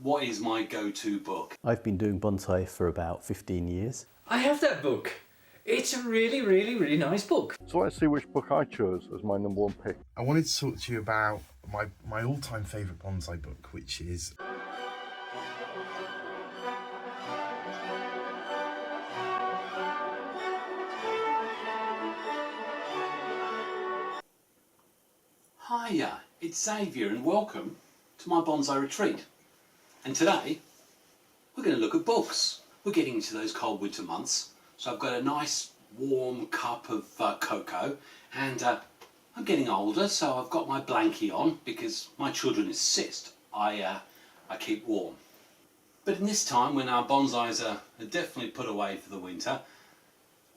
what is my go-to book? I've been doing bonsai for about 15 years. I have that book. It's a really nice book. So let's see which book I chose as my number one pick. I wanted to talk to you about my all-time favourite bonsai book, which is Hiya, it's Xavier and welcome to my bonsai retreat. And today we're going to look at books. We're getting into those cold winter months, so I've got a nice warm cup of cocoa, and I'm getting older, so I've got my blankie on because my children insist I keep warm. But in this time when our bonsais are definitely put away for the winter,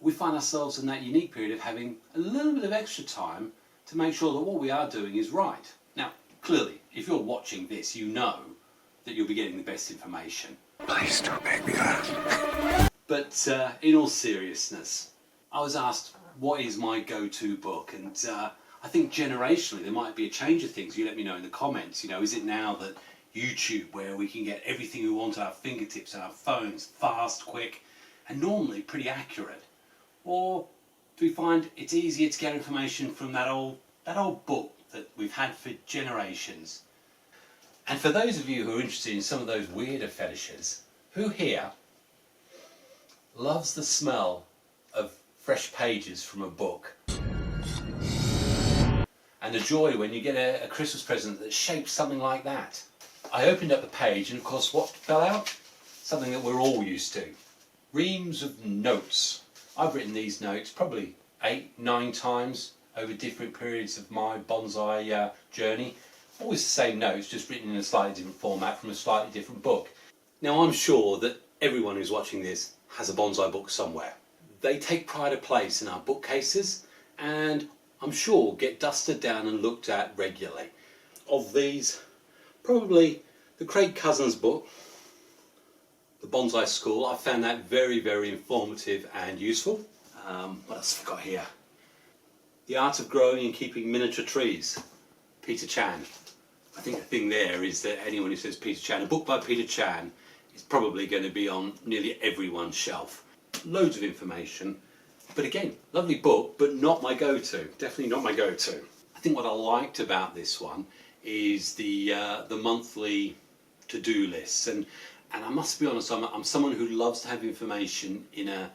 we find ourselves in that unique period of having a little bit of extra time to make sure that what we are doing is right. Now, clearly, if you're watching this, you know that you'll be getting the best information. Please don't make me laugh. But in all seriousness, I was asked, what is my go-to book? And I think generationally there might be a change of things. You let me know in the comments. You know, is it now that YouTube, where we can get everything we want at our fingertips and our phones, fast, quick, and normally pretty accurate? Or do we find it's easier to get information from that old book that we've had for generations? And for those of you who are interested in some of those weirder fetishes, who here loves the smell of fresh pages from a book? And the joy when you get a Christmas present that's shaped something like that. I opened up the page and of course what fell out? Something that we're all used to. Reams of notes. I've written these notes probably 8-9 times over different periods of my bonsai journey. Always the same notes, just written in a slightly different format from a slightly different book. Now I'm sure that everyone who's watching this has a bonsai book somewhere. They take pride of place in our bookcases and I'm sure get dusted down and looked at regularly. Of these, probably the Craig Cousins book, The Bonsai School. I found that very informative and useful. What else have I got here? The Art of Growing and Keeping Miniature Trees, Peter Chan. I think the thing there is that anyone who says Peter Chan, a book by Peter Chan is probably going to be on nearly everyone's shelf. Loads of information, but again, lovely book, but not my go-to. Definitely not my go-to. I think what I liked about this one is the monthly to-do lists, and I must be honest, I'm someone who loves to have information in a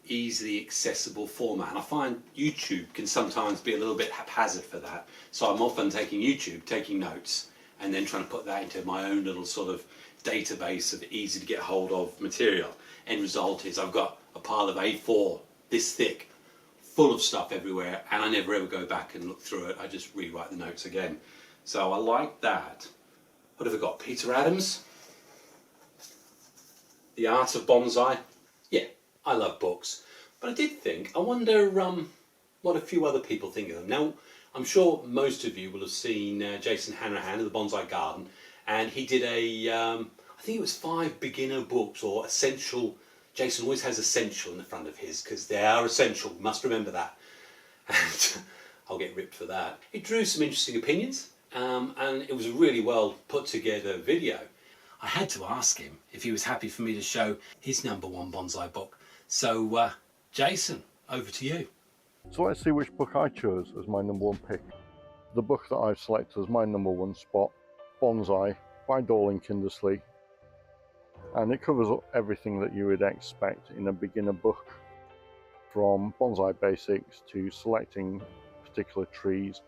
easily accessible format, and I find YouTube can sometimes be a little bit haphazard for that, so I'm often taking notes and then trying to put that into my own little sort of database of easy to get hold of material. End result is I've got a pile of A4 this thick full of stuff everywhere, and I never ever go back and look through it. I just rewrite the notes again. So I like that. What have I got? Peter Adams, The Art of Bonsai. Yeah, I love books, but I did think, I wonder what a few other people think of them. Now, I'm sure most of you will have seen Jason Hanrahan of TheBonsaiGarden, and he did I think it was 5 beginner books, or essential. Jason always has essential in the front of his, because they are essential, you must remember that. And I'll get ripped for that. It drew some interesting opinions, and it was a really well put together video. I had to ask him if he was happy for me to show his number one bonsai book. So, Jason, over to you. So let's see which book I chose as my number one pick. The book that I've selected as my number one spot, Bonsai by Dorling Kindersley. And it covers everything that you would expect in a beginner book, from bonsai basics to selecting particular trees.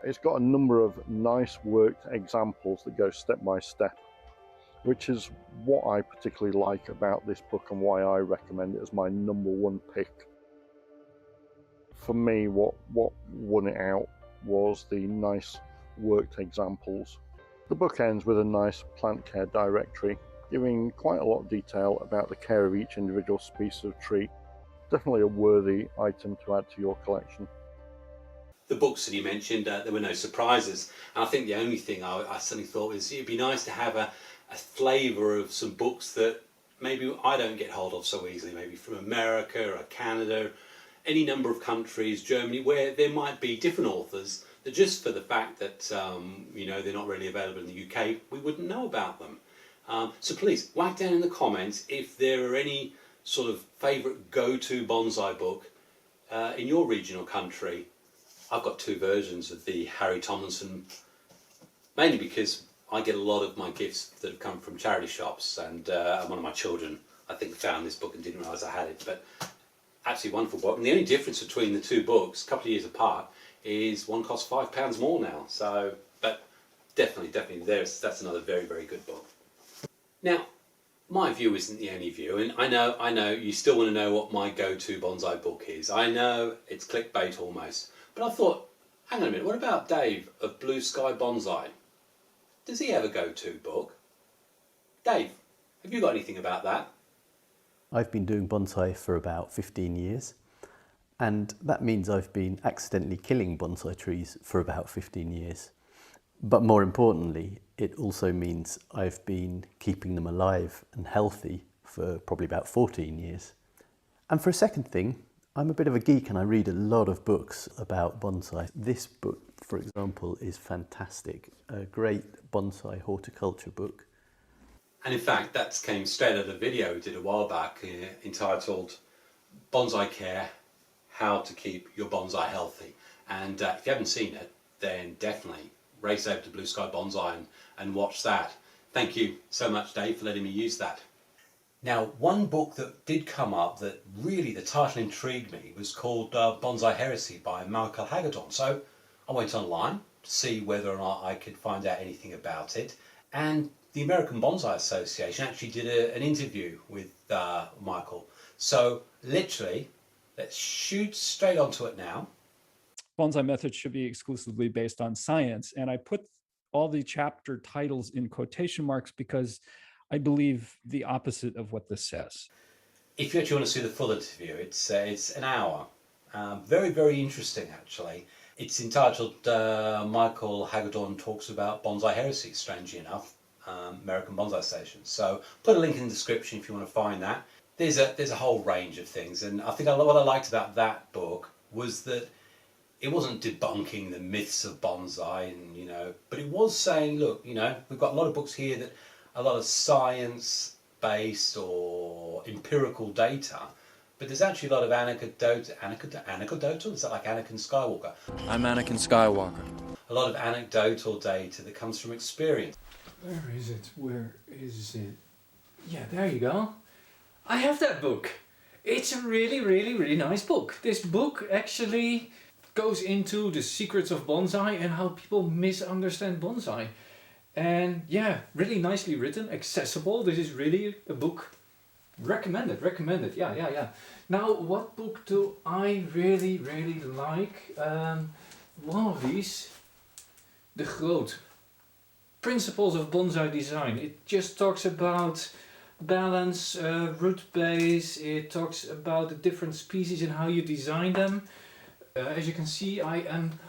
It's got a number of nice worked examples that go step by step, which is what I particularly like about this book and why I recommend it as my number one pick. For me, what won it out was the nice worked examples. The book ends with a nice plant care directory, giving quite a lot of detail about the care of each individual species of tree. Definitely a worthy item to add to your collection. The books that you mentioned, there were no surprises, and I think the only thing I suddenly thought was it'd be nice to have a flavour of some books that maybe I don't get hold of so easily, maybe from America or Canada, any number of countries, Germany, where there might be different authors that just for the fact that you know, they're not really available in the UK, we wouldn't know about them. So please, whack down in the comments if there are any sort of favourite go-to bonsai book in your region or country. I've got two versions of the Harry Tomlinson, mainly because I get a lot of my gifts that have come from charity shops, and one of my children, I think, found this book and didn't realise I had it. But absolutely wonderful book. And the only difference between the two books, a couple of years apart, is one costs £5 more now. So, but definitely, that's another very, very good book. Now, my view isn't the only view, and I know you still want to know what my go-to bonsai book is. I know it's clickbait almost, but I thought, hang on a minute, what about Dave of BlueSkyBonsai? Does he have a go-to book? Dave, have you got anything about that? I've been doing bonsai for about 15 years, and that means I've been accidentally killing bonsai trees for about 15 years. But more importantly, it also means I've been keeping them alive and healthy for probably about 14 years. And for a second thing, I'm a bit of a geek and I read a lot of books about bonsai. This book, for example, is fantastic. A great bonsai horticulture book. And in fact, that came straight out of a video we did a while back entitled Bonsai Care, How to Keep Your Bonsai Healthy. And if you haven't seen it, then definitely race over to BlueSkyBonsai and watch that. Thank you so much, Dave, for letting me use that. Now, one book that did come up that really the title intrigued me was called Bonsai Heresy by Michael Hegedorn. So I went online to see whether or not I could find out anything about it. And the American Bonsai Association actually did an interview with Michael. So literally, let's shoot straight onto it now. Bonsai methods should be exclusively based on science. And I put all the chapter titles in quotation marks because I believe the opposite of what this says. If you actually want to see the full interview, it's an hour. Very, very interesting, actually. It's entitled Michael Hegedorn Talks About Bonsai Heresy, strangely enough, American Bonsai Association. So put a link in the description if you want to find that. There's a whole range of things, and I think what I liked about that book was that it wasn't debunking the myths of bonsai, and but it was saying, look, we've got a lot of books here that a lot of science-based or empirical data, but there's actually a lot of anecdotal. Is that like Anakin Skywalker? I'm Anakin Skywalker. A lot of anecdotal data that comes from experience. Where is it? Where is it? Yeah, there you go. I have that book. It's a really, really, really nice book. This book actually goes into the secrets of bonsai and how people misunderstand bonsai. And yeah, really nicely written, accessible. This is really a book. Recommended. Yeah. Now, what book do I really, really like? One of these, The Groot. Principles of Bonsai Design. It just talks about balance, root base. It talks about the different species and how you design them. As you can see, I am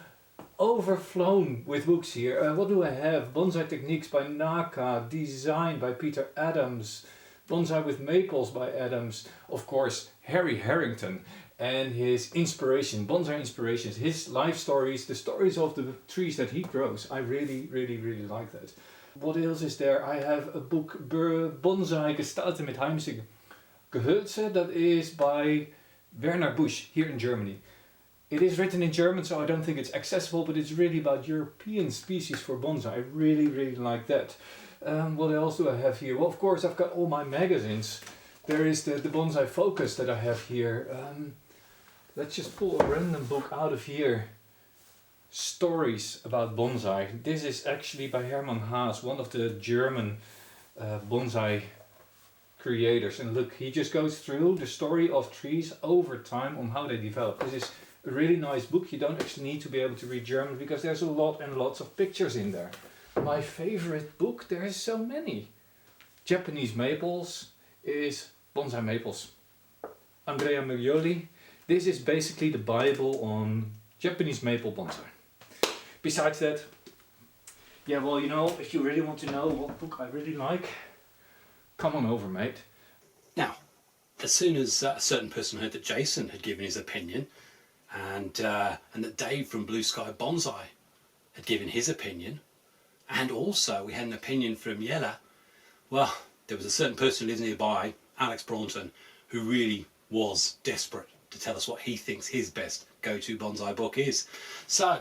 overflown with books here. What do I have? Bonsai Techniques by Naka, Design by Peter Adams, Bonsai with Maples by Adams, of course Harry Harrington and his inspiration, Bonsai Inspirations, his life stories, the stories of the trees that he grows. I really, really, really like that. What else is there? I have a book, Bonsai Gestalten mit heimische Gehölze, that is by Werner Busch here in Germany. It is written in German, so I don't think it's accessible, but it's really about European species for bonsai. I really, really like that. What else do I have here? Well, of course, I've got all my magazines. There is the Bonsai Focus that I have here. Let's just pull a random book out of here. Stories about bonsai. This is actually by Hermann Haas, one of the German bonsai creators. And look, he just goes through the story of trees over time on how they develop. This is a really nice book. You don't actually need to be able to read German because there's a lot and lots of pictures in there. My favorite book, there's so many. Japanese Maples is Bonsai Maples. Andrea Miglioli. This is basically the Bible on Japanese maple bonsai. Besides that, yeah, well, if you really want to know what book I really like, come on over, mate. Now, as soon as a certain person heard that Jason had given his opinion, and that Dave from BlueSkyBonsai had given his opinion, and also we had an opinion from Jelle, Well, there was a certain person who lives nearby, Alex Braunton, who really was desperate to tell us what he thinks his best go-to bonsai book is. So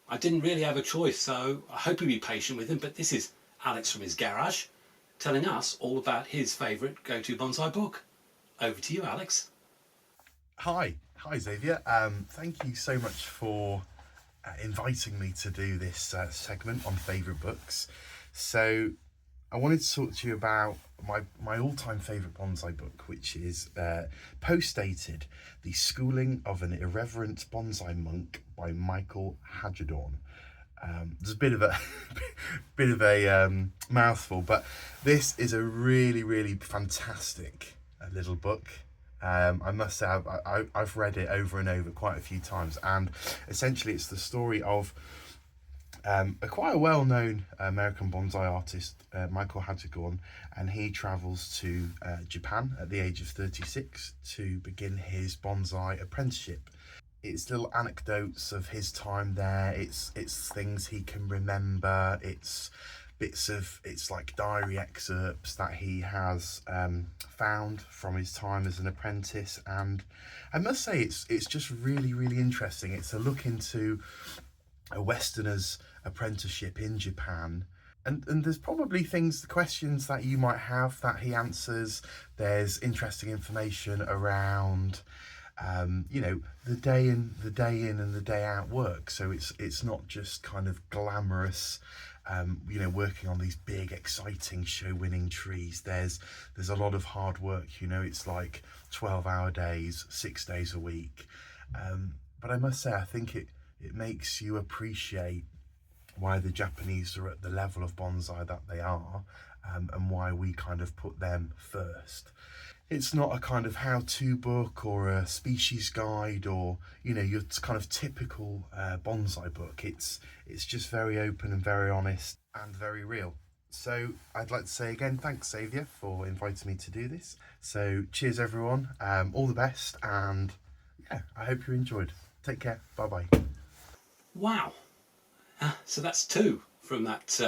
I didn't really have a choice, so I hope you'll be patient with him, but this is Alex from his garage telling us all about his favourite go-to bonsai book. Over to you, Alex. Hi Xavier. Thank you so much for inviting me to do this segment on favourite books. So I wanted to talk to you about my all-time favourite bonsai book, which is post-dated, The Schooling of an Irreverent Bonsai Monk by Michael Hegedorn. There's a bit of a mouthful, but this is a really fantastic little book. I must say I've read it over and over quite a few times, and essentially it's the story of quite a well-known American bonsai artist, Michael Hegedorn, and he travels to Japan at the age of 36 to begin his bonsai apprenticeship. It's little anecdotes of his time there, it's things he can remember, it's like diary excerpts that he has found from his time as an apprentice, and I must say it's just really interesting. It's a look into a Westerner's apprenticeship in Japan, and there's probably questions that you might have that he answers. There's interesting information around the day in and the day out work, so it's not just kind of glamorous working on these big exciting show winning trees. There's a lot of hard work, it's like 12-hour days, 6 days a week, but I must say I think it makes you appreciate why the Japanese are at the level of bonsai that they are, and why we kind of put them first. It's not a kind of how-to book or a species guide or your kind of typical bonsai book. It's just very open and very honest and very real. So I'd like to say again, thanks Xavier for inviting me to do this. So cheers everyone, all the best, and yeah, I hope you enjoyed. Take care, bye bye. Wow, so that's two from that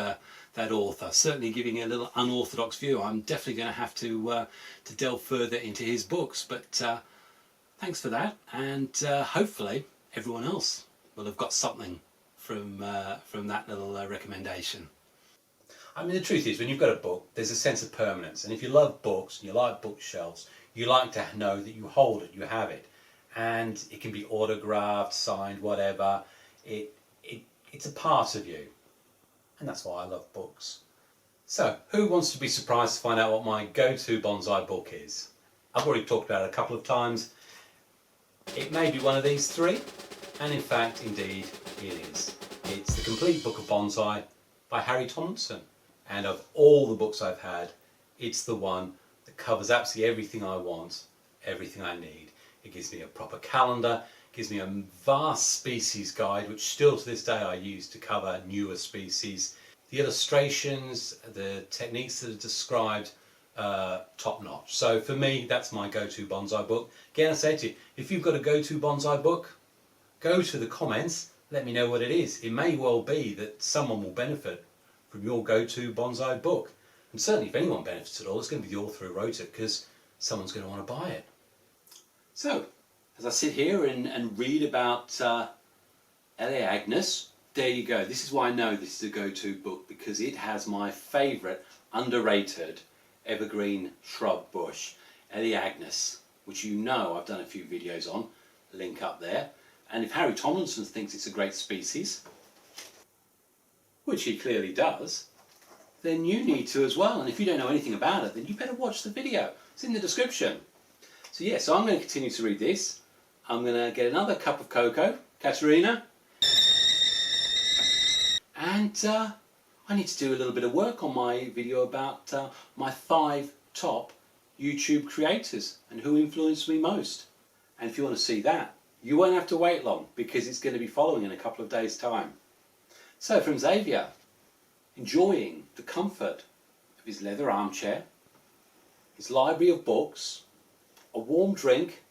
author, certainly giving a little unorthodox view. I'm definitely going to have to delve further into his books, but thanks for that, and hopefully everyone else will have got something from that little recommendation. I mean, the truth is, when you've got a book, there's a sense of permanence, and if you love books and you like bookshelves, you like to know that you hold it, you have it, and it can be autographed, signed, whatever. It's a part of you. And that's why I love books. So, who wants to be surprised to find out what my go-to bonsai book is? I've already talked about it a couple of times. It may be one of these three, and in fact, indeed, it is. It's The Complete Book of Bonsai by Harry Tomlinson. And of all the books I've had, it's the one that covers absolutely everything I want, everything I need. It gives me a proper calendar, gives me a vast species guide, which still to this day I use to cover newer species. The illustrations, the techniques that are described, top notch. So for me, that's my go-to bonsai book. Again, I say to you, if you've got a go-to bonsai book, go to the comments, let me know what it is. It may well be that someone will benefit from your go-to bonsai book. And certainly if anyone benefits at all, it's going to be the author who wrote it, because someone's going to want to buy it. So, as I sit here and read about L.A. Agnes, there you go. This is why I know this is a go-to book, because it has my favourite underrated evergreen shrub bush, L.A. Agnes, which I've done a few videos on, link up there. And if Harry Tomlinson thinks it's a great species, which he clearly does, then you need to as well. And if you don't know anything about it, then you better watch the video. It's in the description. So yeah, so I'm going to continue to read this. I'm going to get another cup of cocoa, Katerina, and I need to do a little bit of work on my video about my 5 top YouTube creators and who influenced me most. And if you want to see that, you won't have to wait long, because it's going to be following in a couple of days' time. So from Xavier, enjoying the comfort of his leather armchair, his library of books, a warm drink,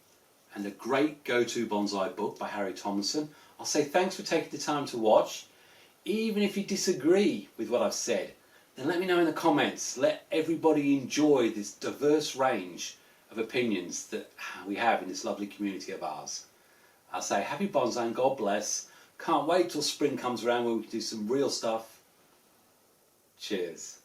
and a great go-to bonsai book by Harry Tomlinson, I'll say thanks for taking the time to watch. Even if you disagree with what I've said, then let me know in the comments. Let everybody enjoy this diverse range of opinions that we have in this lovely community of ours. I'll say happy bonsai and God bless. Can't wait till spring comes around when we can do some real stuff. Cheers.